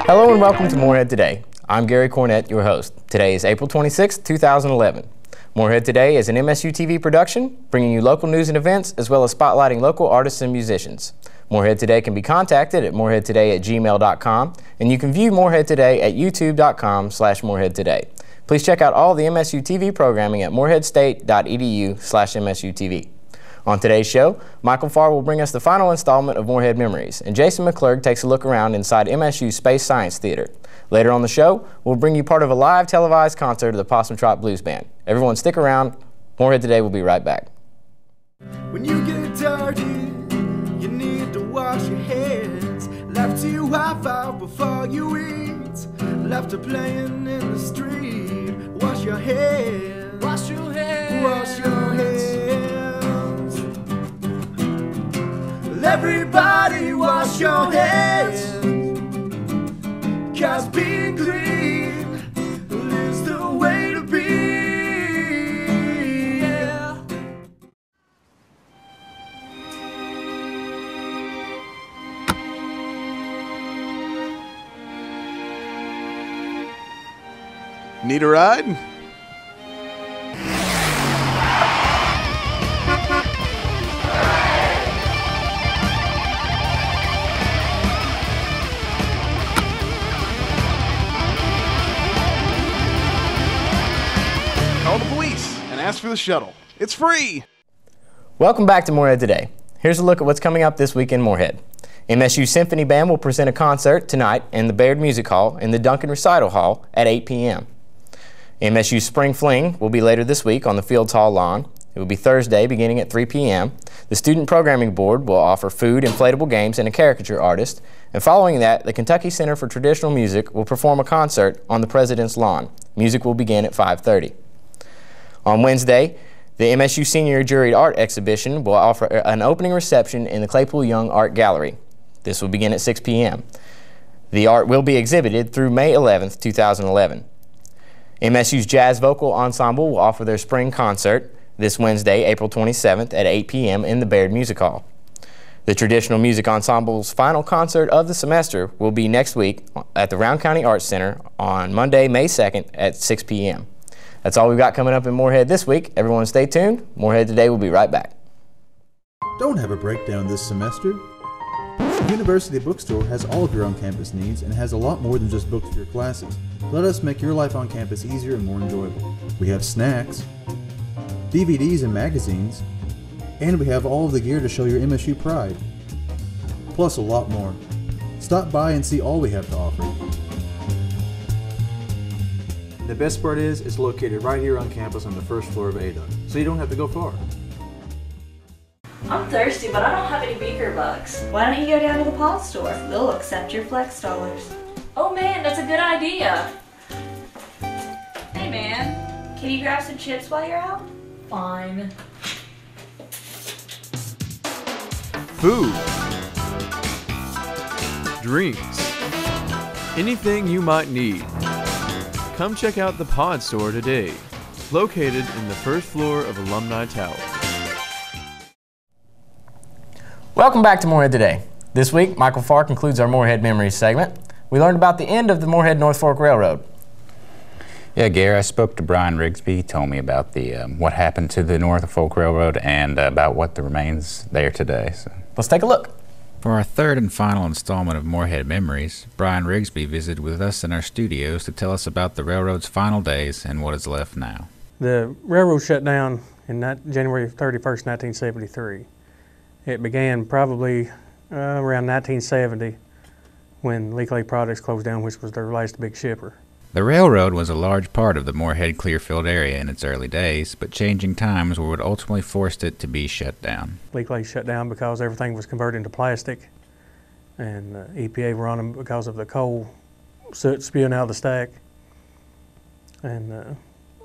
Hello and welcome to Morehead Today. I'm Gary Cornett, your host. Today is April 26, 2011. Morehead Today is an MSU-TV production, bringing you local news and events, as well as spotlighting local artists and musicians. Morehead Today can be contacted at moreheadtoday@gmail.com, and you can view Morehead Today at youtube.com/moreheadtoday. Please check out all the MSU-TV programming at moreheadstate.edu/MSU-TV. On today's show, Michael Farr will bring us the final installment of Morehead Memories, and Jason McClurg takes a look around inside MSU's Space Science Theater. Later on the show, we'll bring you part of a live televised concert of the Possum Trot Blues Band. Everyone stick around. Morehead Today will be right back. When you get dirty, you need to wash your hands. Left to wipe out before you eat. Left to playing in the street. Wash your hands. Wash your hands. Wash your hands. Everybody wash your hands, 'cause being green is the way to be. Yeah. Need a ride? Call the police and ask for the shuttle. It's free! Welcome back to Morehead Today. Here's a look at what's coming up this week in Morehead. MSU Symphony Band will present a concert tonight in the Baird Music Hall in the Duncan Recital Hall at 8 p.m. MSU Spring Fling will be later this week on the Fields Hall lawn. It will be Thursday beginning at 3 p.m. The Student Programming Board will offer food, inflatable games, and a caricature artist. And following that, the Kentucky Center for Traditional Music will perform a concert on the President's Lawn. Music will begin at 5:30. On Wednesday, the MSU Senior Juried Art Exhibition will offer an opening reception in the Claypool Young Art Gallery. This will begin at 6 p.m. The art will be exhibited through May 11th, 2011. MSU's Jazz Vocal Ensemble will offer their spring concert this Wednesday, April 27th at 8 p.m. in the Baird Music Hall. The Traditional Music Ensemble's final concert of the semester will be next week at the Round County Arts Center on Monday, May 2nd at 6 p.m. That's all we've got coming up in Morehead this week. Everyone stay tuned. Morehead Today will be right back. Don't have a breakdown this semester. University Bookstore has all of your on-campus needs and has a lot more than just books for your classes. Let us make your life on campus easier and more enjoyable. We have snacks, DVDs and magazines, and we have all of the gear to show your MSU pride. Plus a lot more. Stop by and see all we have to offer. The best part is, it's located right here on campus on the first floor of ADA, so you don't have to go far. I'm thirsty, but I don't have any beaker bucks. Why don't you go down to the pawn store? They'll accept your flex dollars. Oh man, that's a good idea. Hey man, can you grab some chips while you're out? Fine. Food, drinks, anything you might need. Come check out the Pod Store today, located in the first floor of Alumni Tower. Welcome back to Morehead Today. This week, Michael Farr concludes our Morehead Memories segment. We learned about the end of the Morehead North Fork Railroad. Yeah, Gary, I spoke to Brian Rigsby. He told me about the what happened to the North Fork Railroad and about what remains there today. So. Let's take a look. For our third and final installment of Morehead Memories, Brian Rigsby visited with us in our studios to tell us about the railroad's final days and what is left now. The railroad shut down in January 31st, 1973. It began probably around 1970 when Lee Clay Products closed down, which was their last big shipper. The railroad was a large part of the Morehead-Clearfield area in its early days, but changing times were what ultimately forced it to be shut down. Lee Clay shut down because everything was converted into plastic, and EPA were on them because of the coal soot spewing out of the stack. And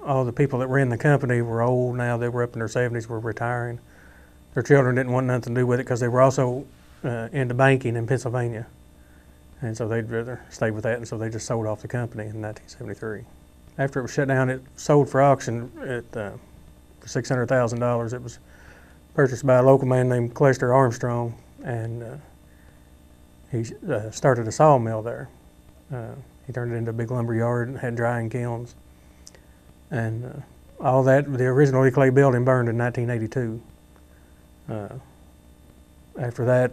all the people that ran the company were old now. They were up in their 70s, were retiring. Their children didn't want nothing to do with it because they were also into banking in Pennsylvania. And so they'd rather stay with that, and so they just sold off the company in 1973. After it was shut down, it sold for auction at for $600,000. It was purchased by a local man named Clester Armstrong, and he started a sawmill there. He turned it into a big lumber yard and had drying kilns. And all that, the original clay building burned in 1982. After that,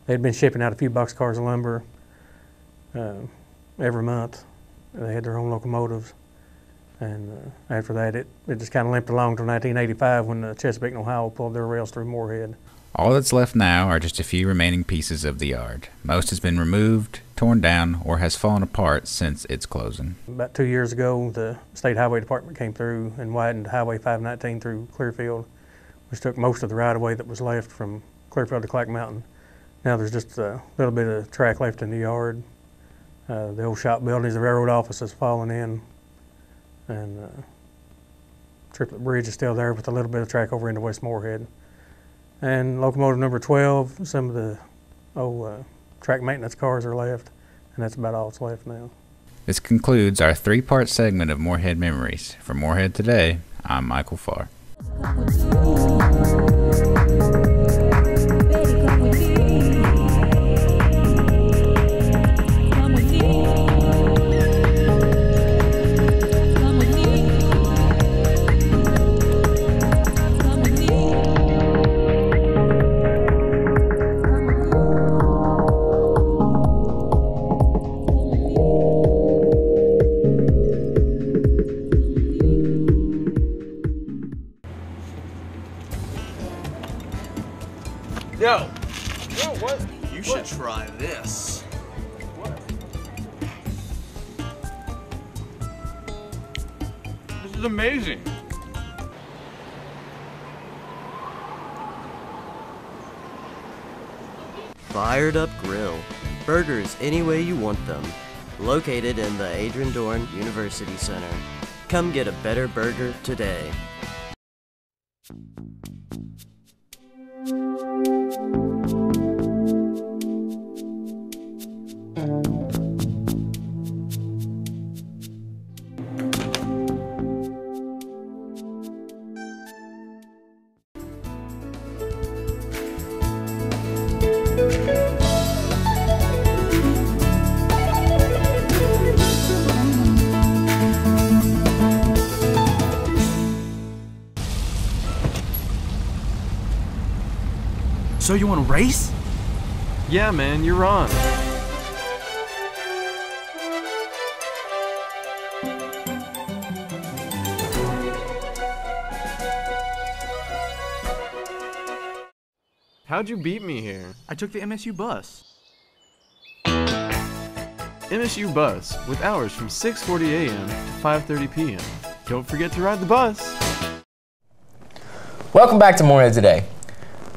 they'd been shipping out a few boxcars of lumber every month. They had their own locomotives. And after that, it just kind of limped along until 1985 when the Chesapeake and Ohio pulled their rails through Morehead. All that's left now are just a few remaining pieces of the yard. Most has been removed, torn down, or has fallen apart since its closing. About 2 years ago, the State Highway Department came through and widened Highway 519 through Clearfield, which took most of the right-of-way that was left from Clearfield to Clack Mountain. Now there's just a little bit of track left in the yard. The old shop buildings, the railroad office has fallen in, and Triplet Bridge is still there with a little bit of track over into West Morehead. And locomotive number 12, some of the old track maintenance cars are left, and that's about all that's left now. This concludes our three-part segment of Morehead Memories. For Morehead Today, I'm Michael Farr. Yo! Yo, what? You should try this. What? This is amazing. Fired Up Grill. Burgers any way you want them. Located in the Adrian Dorn University Center. Come get a better burger today. So you want to race? Yeah, man, you're on. How'd you beat me here? I took the MSU bus. MSU Bus, with hours from 6:40 a.m. to 5:30 p.m. Don't forget to ride the bus. Welcome back to Morehead Today.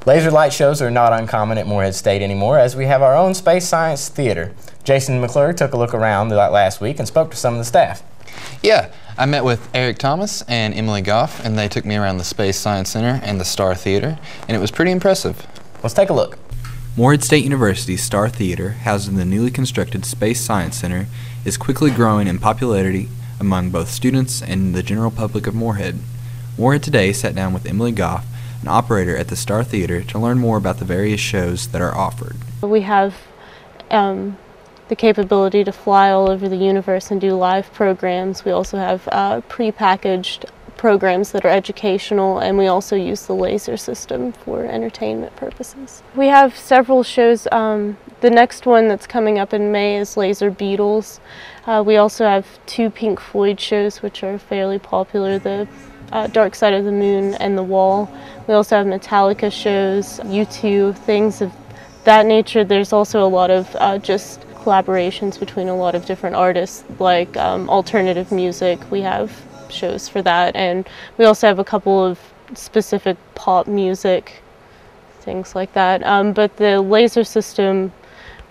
Laser light shows are not uncommon at Morehead State anymore, as we have our own Space Science Theater. Jason McClure took a look around last week and spoke to some of the staff. Yeah, I met with Eric Thomas and Emily Goff, and they took me around the Space Science Center and the Star Theater, and it was pretty impressive. Let's take a look. Morehead State University's Star Theater, housed in the newly constructed Space Science Center, is quickly growing in popularity among both students and the general public of Morehead. Morehead Today sat down with Emily Goff, an operator at the Star Theater, to learn more about the various shows that are offered. We have the capability to fly all over the universe and do live programs. We also have pre-packaged programs that are educational, and we also use the laser system for entertainment purposes. We have several shows. The next one that's coming up in May is Laser Beatles. We also have 2 Pink Floyd shows, which are fairly popular, the Dark Side of the Moon and The Wall. We also have Metallica shows, U2, things of that nature. There's also a lot of just collaborations between a lot of different artists, like alternative music. We have shows for that, and we also have a couple of specific pop music, things like that. But the laser system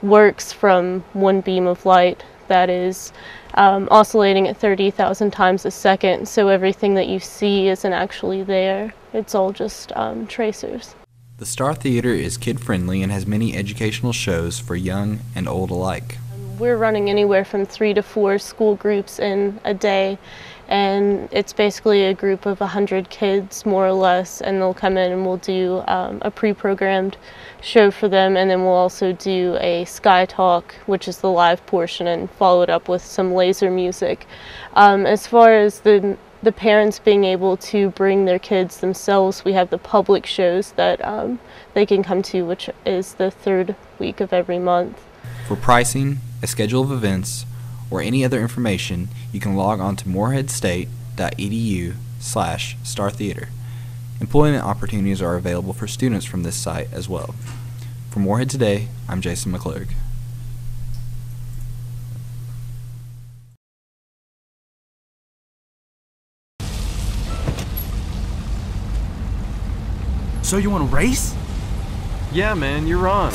works from one beam of light that is oscillating at 30,000 times a second, so everything that you see isn't actually there. It's all just tracers. The Star Theater is kid-friendly and has many educational shows for young and old alike. we're running anywhere from 3 to 4 school groups in a day, and it's basically a group of 100 kids more or less, and they'll come in and we'll do a pre-programmed show for them, and then we'll also do a Sky Talk, which is the live portion, and follow it up with some laser music. As far as the parents being able to bring their kids themselves, we have the public shows that they can come to, which is the 3rd week of every month. For pricing, a schedule of events, or any other information, you can log on to moreheadstate.edu/startheater. Employment opportunities are available for students from this site as well. For Morehead Today, I'm Jason McClurg. So you want to race? Yeah, man, you're on.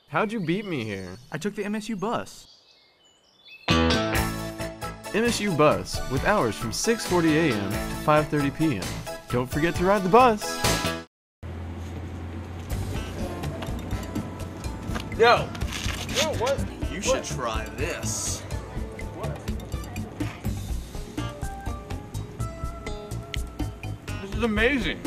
How'd you beat me here? I took the MSU bus. MSU Bus, with hours from 6:40 a.m. to 5:30 p.m. Don't forget to ride the bus. Yo, what? You should try this. This is amazing.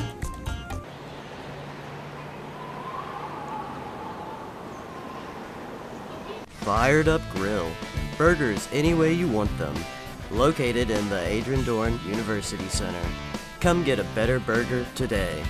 Fired Up Grill. Burgers any way you want them. Located in the Adrian Dorn University Center. Come get a better burger today.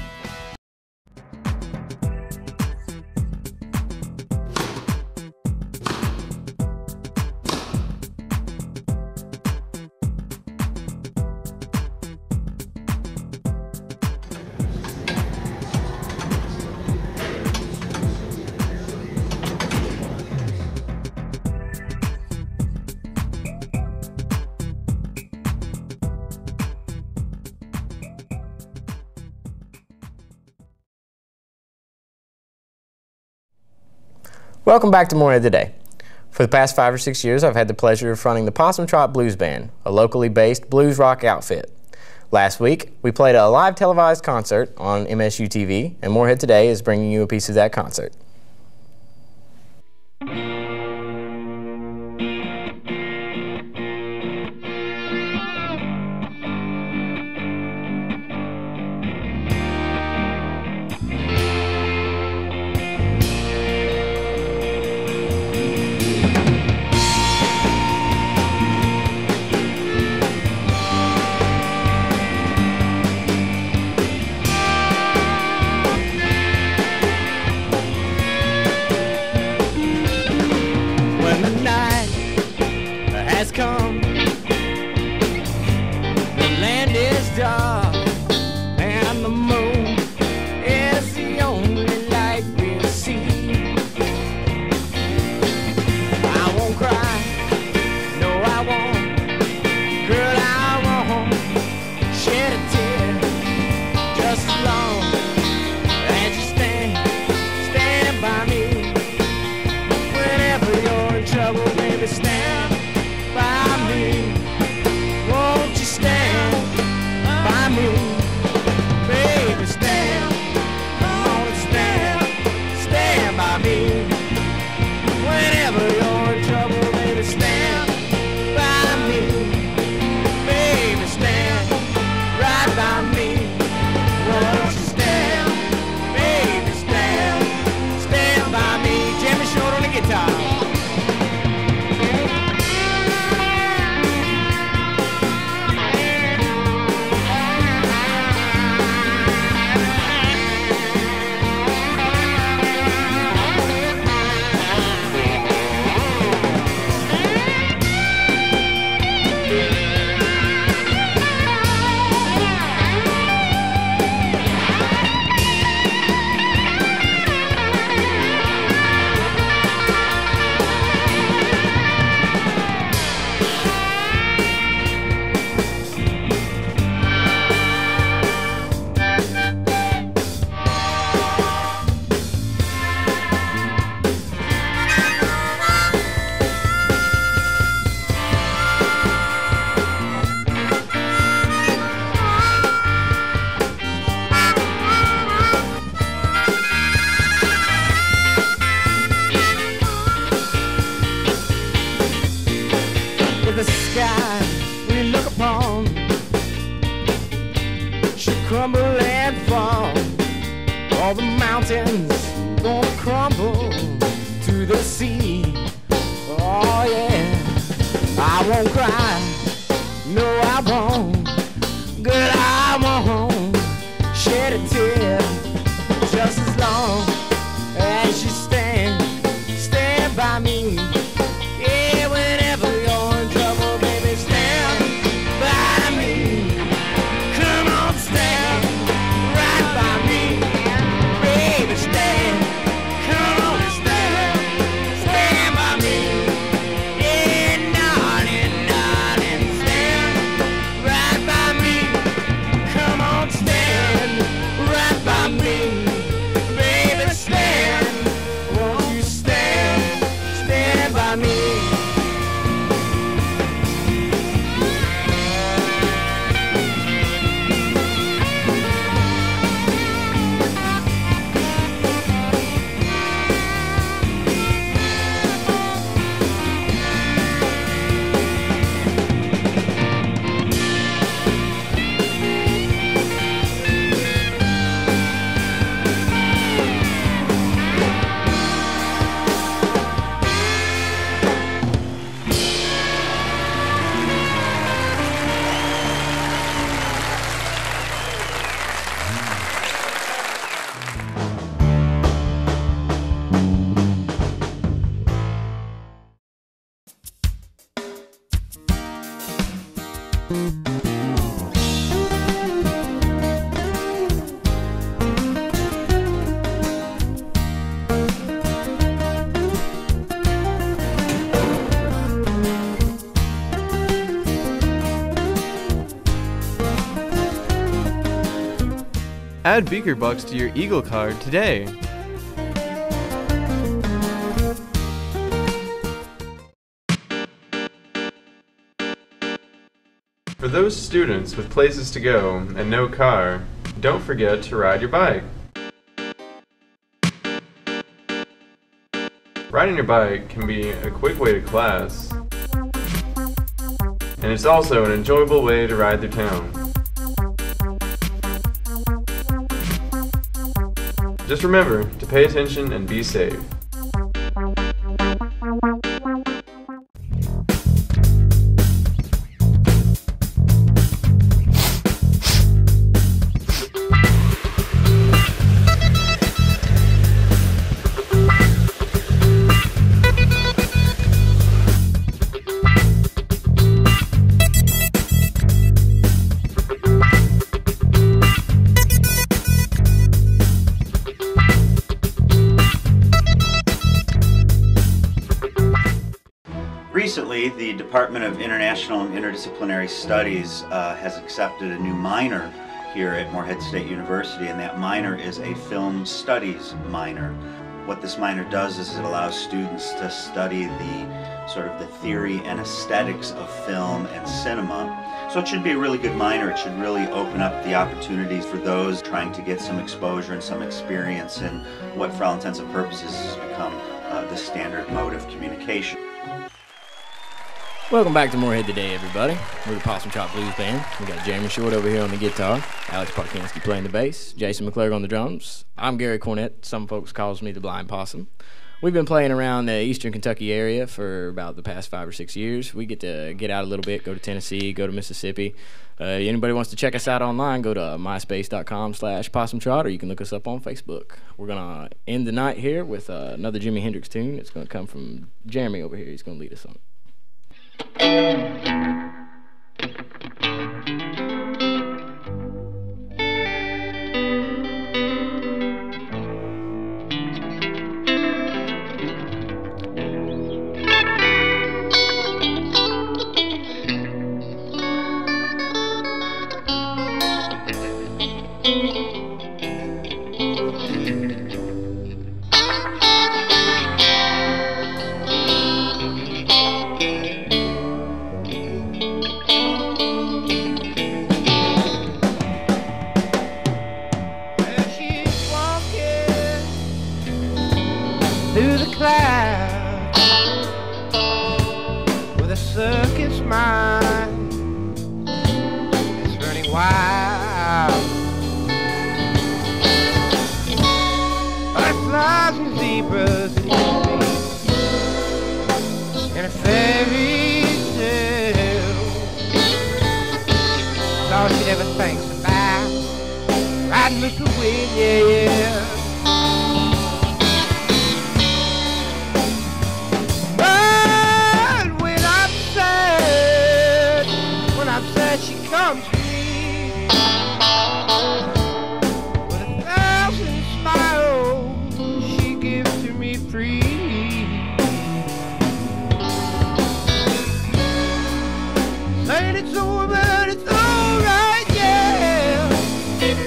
Welcome back to Morehead Today. For the past 5 or 6 years, I've had the pleasure of fronting the Possum Trot Blues Band, a locally based blues rock outfit. Last week, we played a live televised concert on MSU-TV, and Morehead Today is bringing you a piece of that concert. should crumble and fall. All the mountains gonna crumble to the sea. Oh yeah, I won't cry, no I won't. Good, I won't shed a tear, just as long as you stand by me. Yeah, whenever you're in trouble, baby, stand by me. Come on, stand right by me, baby, stand. Come on, stand by me. Yeah, darling, stand right by me. Come on, stand right by me, baby, stand. Won't you stand by me? Add Beaker Bucks to your Eagle card today. For those students with places to go and no car, don't forget to ride your bike. Riding your bike can be a quick way to class, and it's also an enjoyable way to ride through town. Just remember to pay attention and be safe. Recently, the Department of International and Interdisciplinary Studies has accepted a new minor here at Morehead State University, and that minor is a Film Studies minor. What this minor does is it allows students to study the sort of the theory and aesthetics of film and cinema. So it should be a really good minor. It should really open up the opportunities for those trying to get some exposure and some experience in what, for all intents and purposes, has become the standard mode of communication. Welcome back to Morehead Today, everybody. We're the Possum Trot Blues Band. We got Jeremy Short over here on the guitar, Alex Parkinski playing the bass, Jason McClurg on the drums. I'm Gary Cornett. Some folks calls me the Blind Possum. We've been playing around the eastern Kentucky area for about the past 5 or 6 years. We get to get out a little bit, go to Tennessee, go to Mississippi. Anybody wants to check us out online, go to myspace.com/possumtrot, or you can look us up on Facebook. We're going to end the night here with another Jimi Hendrix tune. It's going to come from Jeremy over here. He's going to lead us on it. might look away, yeah. But when I'm sad, she comes to me with 1,000 smiles she gives to me free. Saying it's over, but it's alright, yeah. Take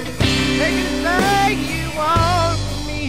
anything you want from me.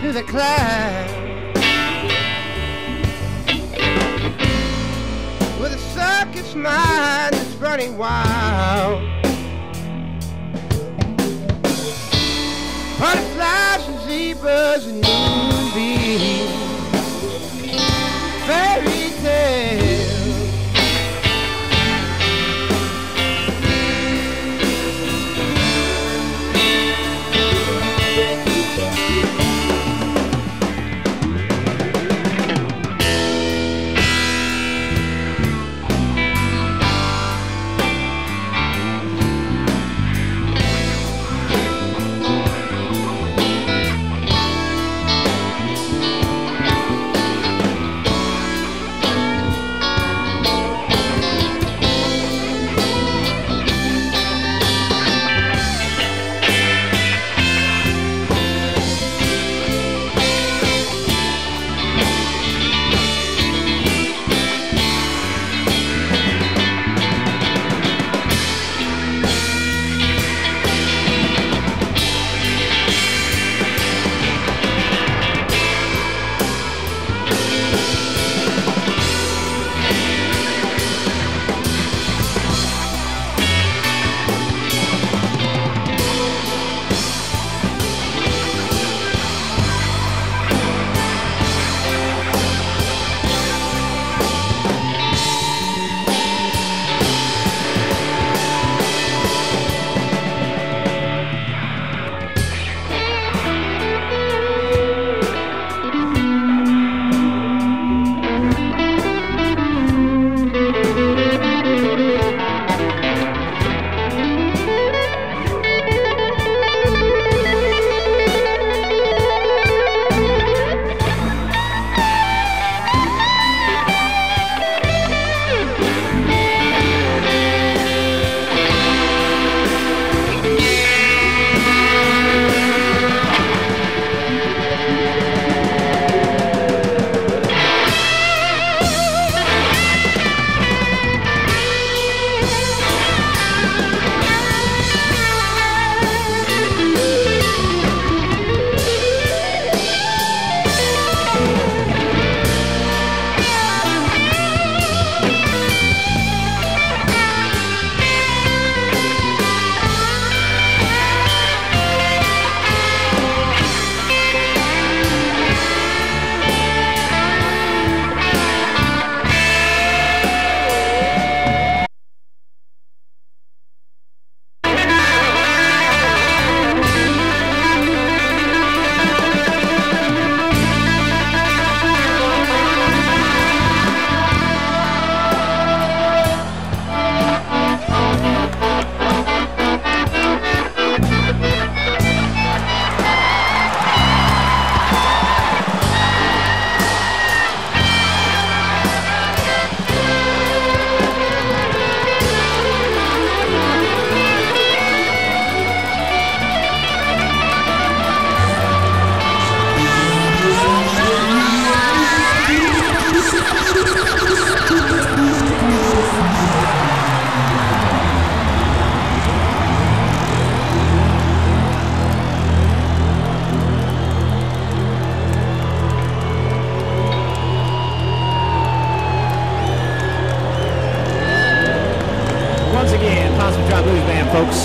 Through the clouds with a circus mind that's running wild. Butterflies and zebras and moonbeams, fairy tales.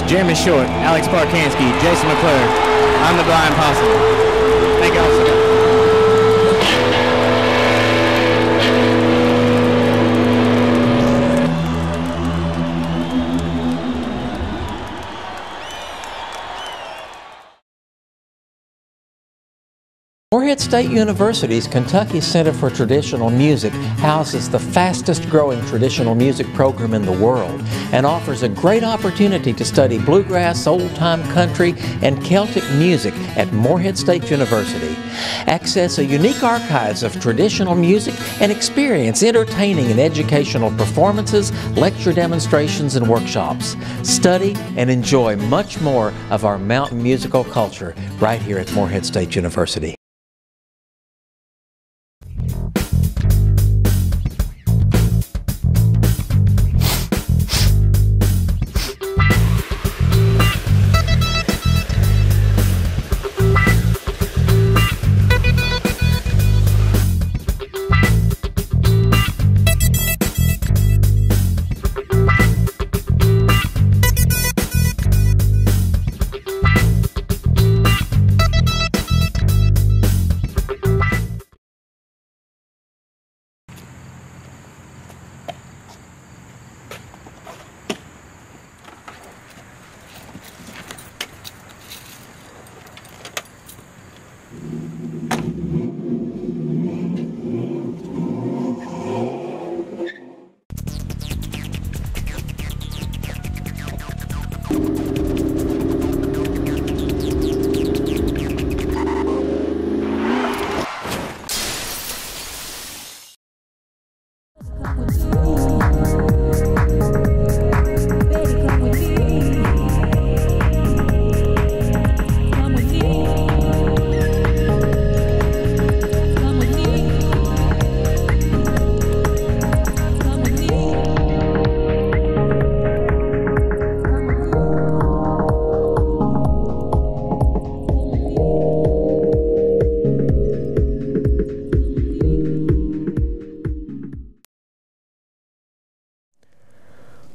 Jeremy Short, Alex Parkansky, Jason McClure. I'm the Brian Possum. Thank you all so much. Morehead State University's Kentucky Center for Traditional Music houses the fastest growing traditional music program in the world and offers a great opportunity to study bluegrass, old-time country, and Celtic music at Morehead State University. Access a unique archives of traditional music and experience entertaining and educational performances, lecture demonstrations, and workshops. Study and enjoy much more of our mountain musical culture right here at Morehead State University.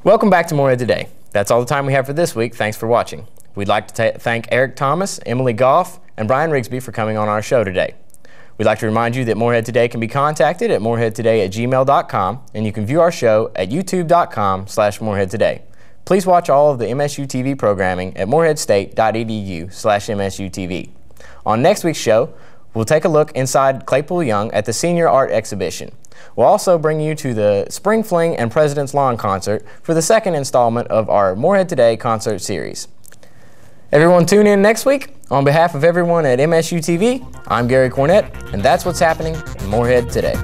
Welcome back to Morehead Today. That's all the time we have for this week. Thanks for watching. We'd like to thank Eric Thomas, Emily Goff, and Brian Rigsby for coming on our show today. We'd like to remind you that Morehead Today can be contacted at moreheadtoday@gmail.com, and you can view our show at youtube.com/moreheadtoday. Please watch all of the MSU-TV programming at moreheadstate.edu/MSU-TV. On next week's show, we'll take a look inside Claypool Young at the Senior Art Exhibition. We'll also bring you to the Spring Fling and President's Lawn concert for the second installment of our Morehead Today concert series. Everyone tune in next week. On behalf of everyone at MSU-TV, I'm Gary Cornett, and that's what's happening in Morehead today.